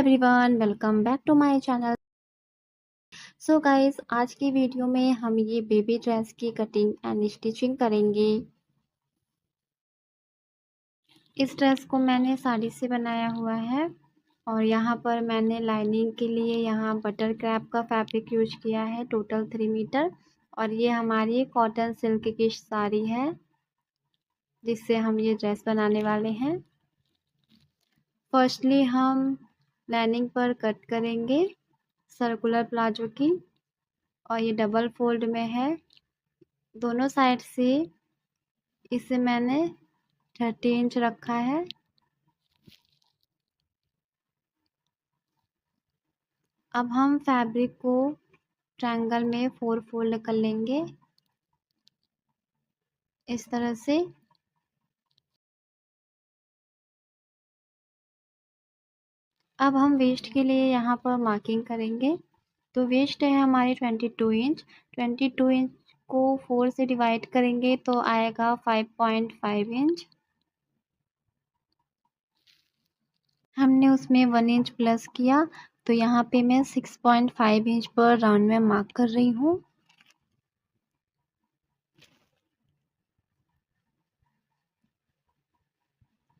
Everyone, welcome back to my channel. So guys, आज की video में हम ये बेबी ड्रेस की कटिंग एंड स्टिचिंग करेंगे। इस ड्रेस को मैंने साड़ी से बनाया हुआ है और यहाँ पर मैंने लाइनिंग के लिए यहाँ बटर क्रैप का फैब्रिक यूज किया है, टोटल 3 मीटर। और ये हमारी कॉटन सिल्क की साड़ी है जिससे हम ये ड्रेस बनाने वाले हैं। फर्स्टली हम लाइनिंग पर कट करेंगे सर्कुलर प्लाजो की, और ये डबल फोल्ड में है दोनों साइड से। इसे मैंने 30 इंच रखा है। अब हम फैब्रिक को ट्रायंगल में 4 फोल्ड कर लेंगे इस तरह से। अब हम वेस्ट के लिए यहाँ पर मार्किंग करेंगे। तो वेस्ट है हमारी 22 इंच। 22 इंच को 4 से डिवाइड करेंगे तो आएगा 5.5 इंच। हमने उसमें 1 इंच प्लस किया तो यहाँ पे मैं 6.5 इंच पर राउंड में मार्क कर रही हूँ।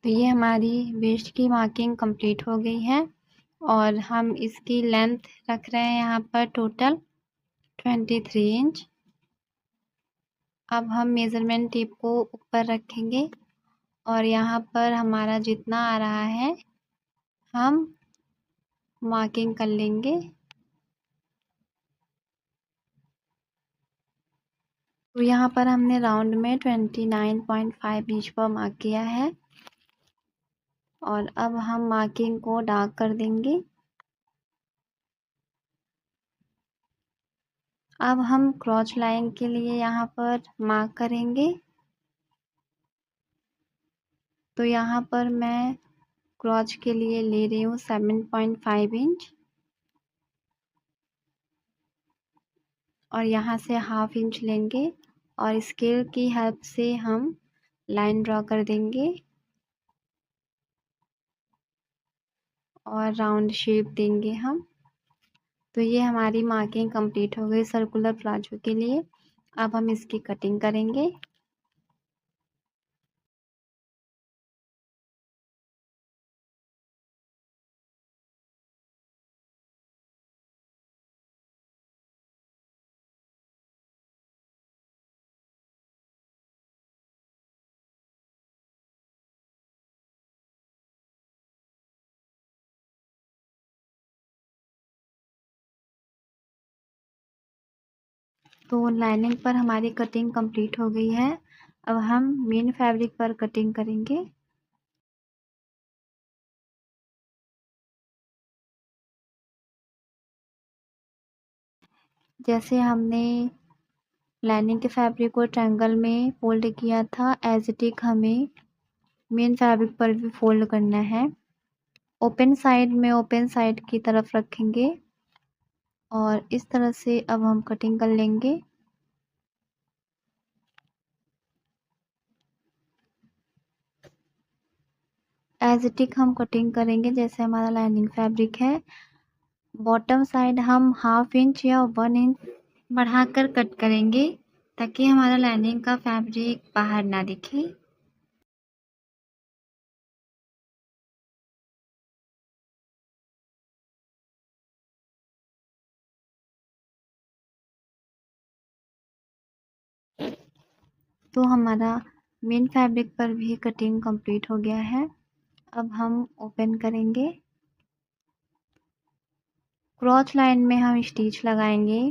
तो ये हमारी वेस्ट की मार्किंग कंप्लीट हो गई है और हम इसकी लेंथ रख रहे हैं यहाँ पर टोटल 23 इंच। अब हम मेज़रमेंट टेप को ऊपर रखेंगे और यहाँ पर हमारा जितना आ रहा है हम मार्किंग कर लेंगे। तो यहाँ पर हमने राउंड में 29.5 इंच पर मार्क किया है और अब हम मार्किंग को डार्क कर देंगे। अब हम क्रॉच लाइन के लिए यहाँ पर मार्क करेंगे। तो यहाँ पर मैं क्रॉच के लिए ले रही हूँ 7.5 इंच और यहाँ से हाफ इंच लेंगे और स्केल की हेल्प से हम लाइन ड्रॉ कर देंगे और राउंड शेप देंगे हम। तो ये हमारी मार्किंग कंप्लीट हो गई सर्कुलर प्लाजो के लिए। अब हम इसकी कटिंग करेंगे। तो लाइनिंग पर हमारी कटिंग कंप्लीट हो गई है। अब हम मेन फैब्रिक पर कटिंग करेंगे। जैसे हमने लाइनिंग के फैब्रिक को ट्रायंगल में फोल्ड किया था, एज इट इज हमें मेन फैब्रिक पर भी फोल्ड करना है। ओपन साइड में ओपन साइड की तरफ रखेंगे और इस तरह से अब हम कटिंग कर लेंगे। एज इट इज हम कटिंग करेंगे जैसे हमारा लाइनिंग फैब्रिक है। बॉटम साइड हम हाफ इंच या 1 इंच बढ़ाकर कट करेंगे ताकि हमारा लाइनिंग का फैब्रिक बाहर ना दिखे। तो हमारा मेन फैब्रिक पर भी कटिंग कंप्लीट हो गया है। अब हम ओपन करेंगे। क्रॉच लाइन में हम स्टिच लगाएंगे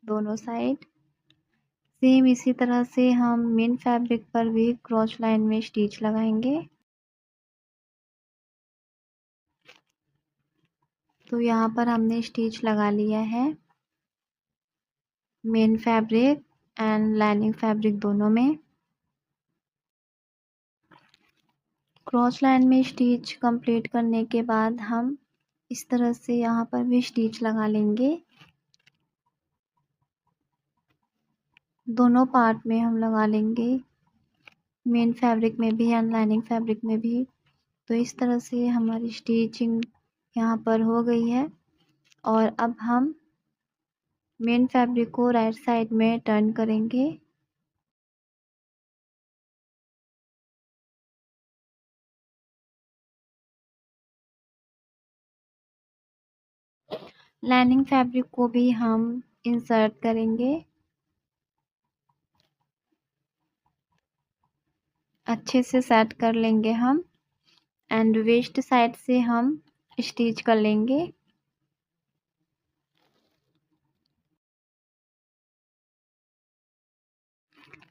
दोनों साइड। सेम इसी तरह से हम मेन फैब्रिक पर भी क्रॉच लाइन में स्टिच लगाएंगे। तो यहाँ पर हमने स्टिच लगा लिया है main fabric and lining fabric दोनों में। क्रॉच लाइन में स्टिच कंप्लीट करने के बाद हम इस तरह से यहाँ पर भी स्टिच लगा लेंगे। दोनों पार्ट में हम लगा लेंगे, मेन फैब्रिक में भी एंड लाइनिंग फैब्रिक में भी। तो इस तरह से हमारी स्टिचिंग यहाँ पर हो गई है। और अब हम मेन फैब्रिक को राइट साइड में टर्न करेंगे। लाइनिंग फैब्रिक को भी हम इंसर्ट करेंगे। अच्छे से सेट कर लेंगे हम एंड वेस्ट साइड से हम स्टिच कर लेंगे।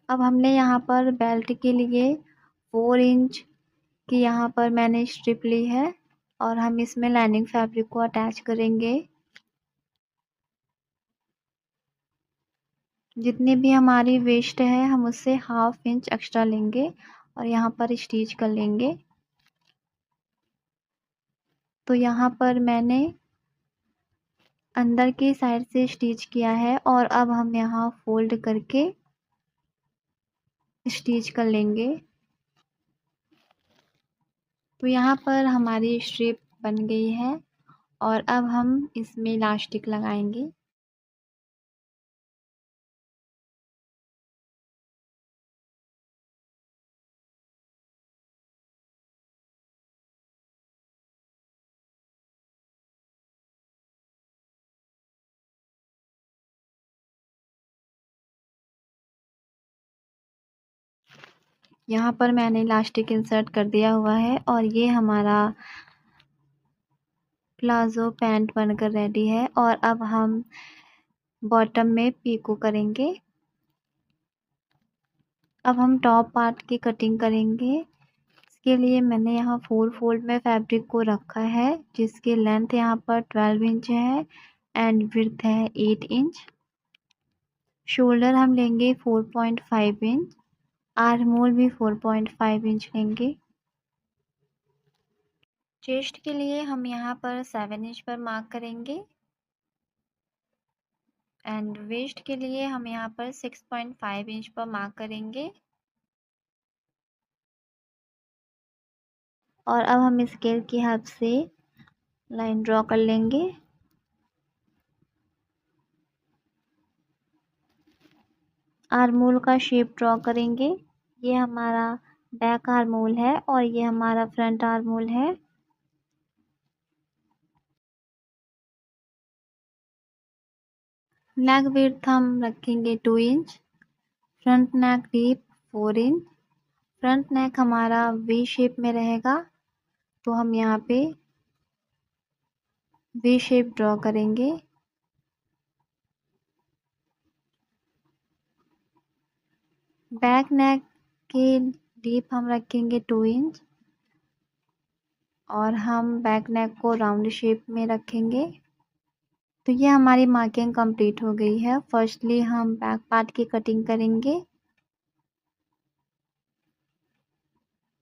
अब हमने यहाँ पर बेल्ट के लिए 4 इंच की यहाँ पर मैंने स्ट्रिप ली है और हम इसमें लाइनिंग फैब्रिक को अटैच करेंगे। जितनी भी हमारी वेस्ट है हम उससे 1/2 इंच एक्स्ट्रा लेंगे और यहाँ पर स्टिच कर लेंगे। तो यहाँ पर मैंने अंदर की साइड से स्टिच किया है और अब हम यहाँ फोल्ड करके स्टिच कर लेंगे। तो यहाँ पर हमारी स्ट्रिप बन गई है और अब हम इसमें इलास्टिक लगाएंगे। यहाँ पर मैंने इलास्टिक इंसर्ट कर दिया हुआ है और ये हमारा प्लाजो पैंट बनकर रेडी है। और अब हम बॉटम में पीको करेंगे। अब हम टॉप पार्ट की कटिंग करेंगे। इसके लिए मैंने यहाँ 4 फोल्ड में फैब्रिक को रखा है जिसकी लेंथ यहाँ पर 12 इंच है एंड विड्थ है 8 इंच। शोल्डर हम लेंगे 4.5 इंच। आर्म होल भी 4.5 इंच लेंगे। चेस्ट के लिए हम यहाँ पर 7 इंच पर मार्क करेंगे एंड वेस्ट के लिए हम यहाँ पर 6.5 इंच पर मार्क करेंगे। और अब हम स्केल की हेल्प से लाइन ड्रॉ कर लेंगे। आर्म होल का शेप ड्रॉ करेंगे। ये हमारा बैक आर्म होल है और ये हमारा फ्रंट आर्म होल है। नेक विड्थ हम रखेंगे 2 इंच। फ्रंट नेक डीप 4 इंच। फ्रंट नेक हमारा वी शेप में रहेगा तो हम यहाँ पे वी शेप ड्रॉ करेंगे। बैक नेक के डीप हम रखेंगे 2 इंच और हम बैक नेक को राउंड शेप में रखेंगे। तो ये हमारी मार्किंग कंप्लीट हो गई है। फर्स्टली हम बैक पार्ट की कटिंग करेंगे।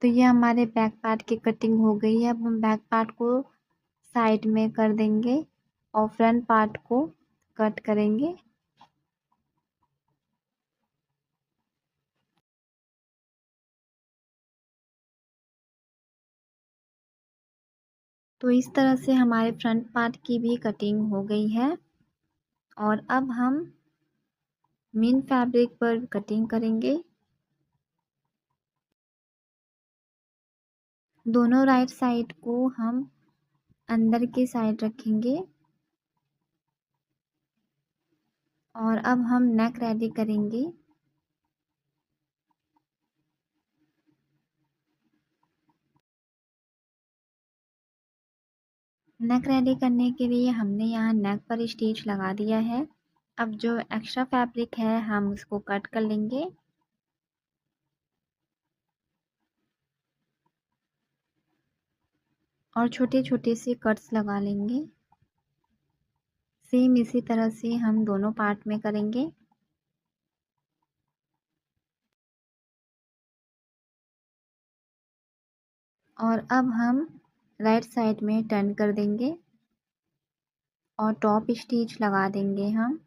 तो ये हमारे बैक पार्ट की कटिंग हो गई है। अब हम बैक पार्ट को साइड में कर देंगे और फ्रंट पार्ट को कट करेंगे। तो इस तरह से हमारे फ्रंट पार्ट की भी कटिंग हो गई है और अब हम मेन फैब्रिक पर कटिंग करेंगे। दोनों राइट साइड को हम अंदर की साइड रखेंगे और अब हम नेक रेडी करेंगे। नेक रेडी करने के लिए हमने यहाँ नेक पर स्टिच लगा दिया है। अब जो एक्स्ट्रा फैब्रिक है हम उसको कट कर लेंगे। और छोटे छोटे से कट्स लगा लेंगे। सेम इसी तरह से हम दोनों पार्ट में करेंगे। और अब हम राइट साइड में टर्न कर देंगे और टॉप स्टिच लगा देंगे हम।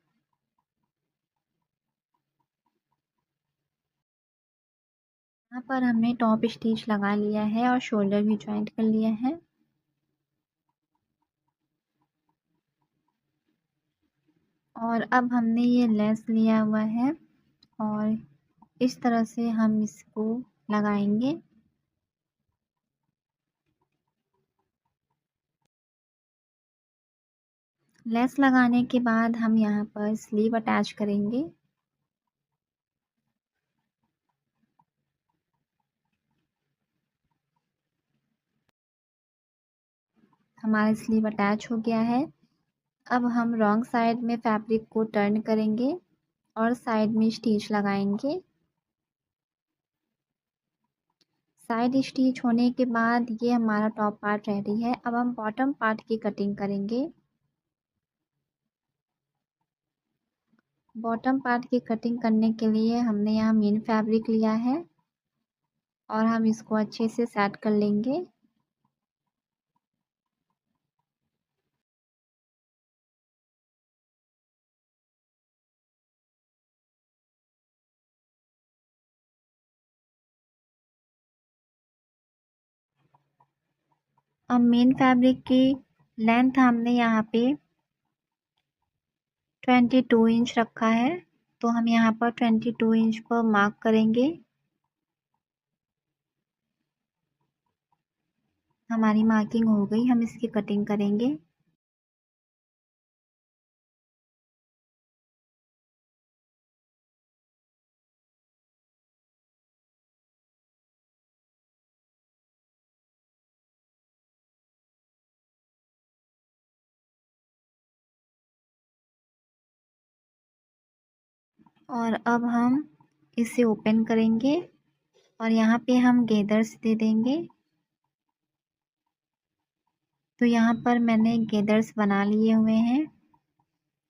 यहाँ पर हमने टॉप स्टिच लगा लिया है और शोल्डर भी ज्वाइंट कर लिया है। और अब हमने ये लेस लिया हुआ है और इस तरह से हम इसको लगाएंगे। लेस लगाने के बाद हम यहाँ पर स्लीव अटैच करेंगे। हमारा स्लीव अटैच हो गया है। अब हम रॉन्ग साइड में फैब्रिक को टर्न करेंगे और साइड में स्टिच लगाएंगे। साइड स्टिच होने के बाद ये हमारा टॉप पार्ट रेडी है। अब हम बॉटम पार्ट की कटिंग करेंगे। बॉटम पार्ट की कटिंग करने के लिए हमने यहाँ मेन फैब्रिक लिया है और हम इसको अच्छे से सेट कर लेंगे। अब मेन फैब्रिक की लेंथ हमने यहाँ पे 22 इंच रखा है, तो हम यहाँ पर 22 इंच पर मार्क करेंगे। हमारी मार्किंग हो गई, हम इसकी कटिंग करेंगे। और अब हम इसे ओपन करेंगे और यहाँ पे हम गेदर्स दे देंगे। तो यहाँ पर मैंने गेदर्स बना लिए हुए हैं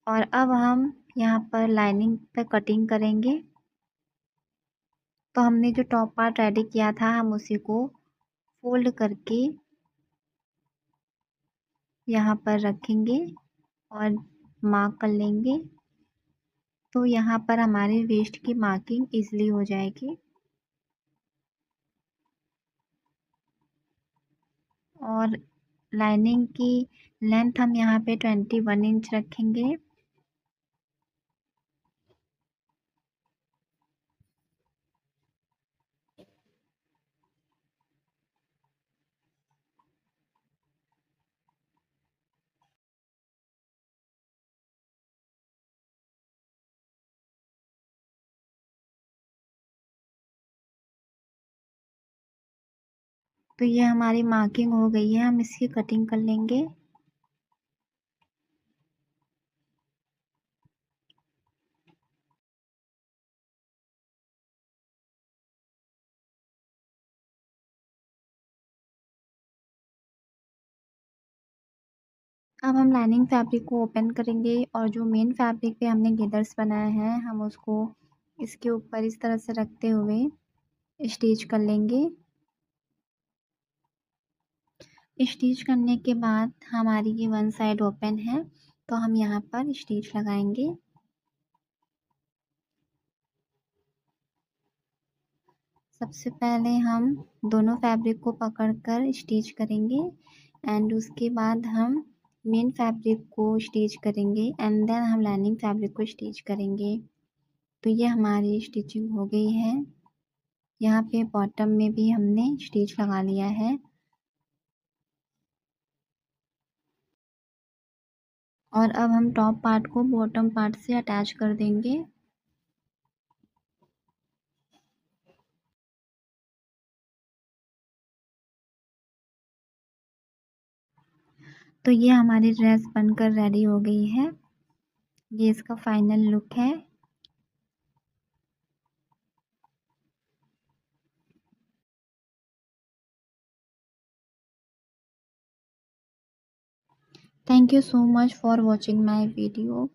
और अब हम यहाँ पर लाइनिंग पे कटिंग करेंगे। तो हमने जो टॉप पार्ट रेडी किया था हम उसी को फोल्ड करके यहाँ पर रखेंगे और मार्क कर लेंगे। तो यहाँ पर हमारे वेस्ट की मार्किंग इजीली हो जाएगी। और लाइनिंग की लेंथ हम यहाँ पे 21 इंच रखेंगे। तो ये हमारी मार्किंग हो गई है, हम इसकी कटिंग कर लेंगे। अब हम लाइनिंग फैब्रिक को ओपन करेंगे और जो मेन फैब्रिक पे हमने गेदर्स बनाए हैं हम उसको इसके ऊपर इस तरह से रखते हुए स्टिच कर लेंगे। स्टिच करने के बाद हमारी ये वन साइड ओपन है, तो हम यहाँ पर स्टिच लगाएंगे। सबसे पहले हम दोनों फैब्रिक को पकड़कर स्टिच करेंगे एंड उसके बाद हम मेन फैब्रिक को स्टिच करेंगे एंड देन हम लाइनिंग फैब्रिक को स्टिच करेंगे। तो ये हमारी स्टिचिंग हो गई है। यहाँ पे बॉटम में भी हमने स्टिच लगा लिया है और अब हम टॉप पार्ट को बॉटम पार्ट से अटैच कर देंगे। तो ये हमारी ड्रेस बनकर रेडी हो गई है। ये इसका फाइनल लुक है। Thank you so much for watching my video.